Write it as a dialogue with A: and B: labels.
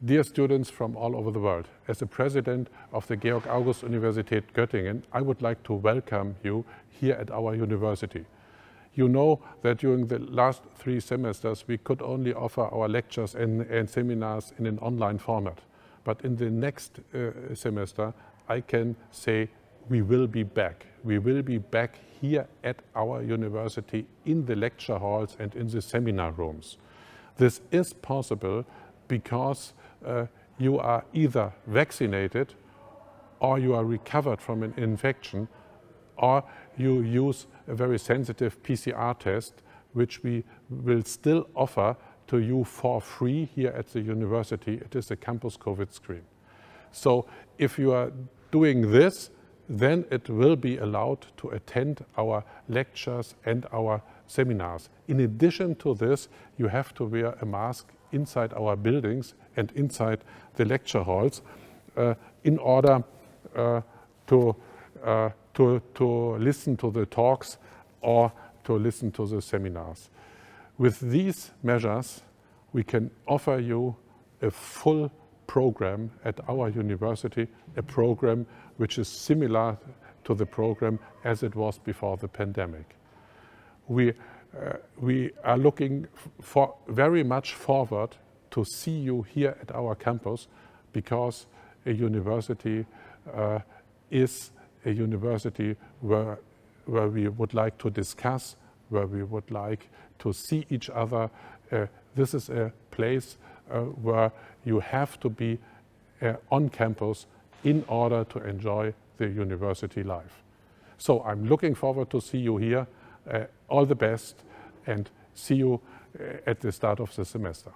A: Dear students from all over the world, as the president of the Georg-August-Universität Göttingen, I would like to welcome you here at our university. You know that during the last 3 semesters we could only offer our lectures and seminars in an online format. But in the next semester I can say we will be back. We will be back here at our university in the lecture halls and in the seminar rooms. This is possible because you are either vaccinated or you are recovered from an infection, or you use a very sensitive PCR test, which we will still offer to you for free here at the university. It is a campus COVID screen. So if you are doing this, then it will be allowed to attend our lectures and our seminars. In addition to this, you have to wear a mask inside our buildings and inside the lecture halls in order to listen to the talks or to listen to the seminars. With these measures, we can offer you a full program at our university, a program which is similar to the program as it was before the pandemic. We are looking very much forward to see you here at our campus, because a university is a university where we would like to discuss, where we would like to see each other. This is a place where you have to be on campus in order to enjoy the university life. So I'm looking forward to see you here. All the best, and see you at the start of the semester.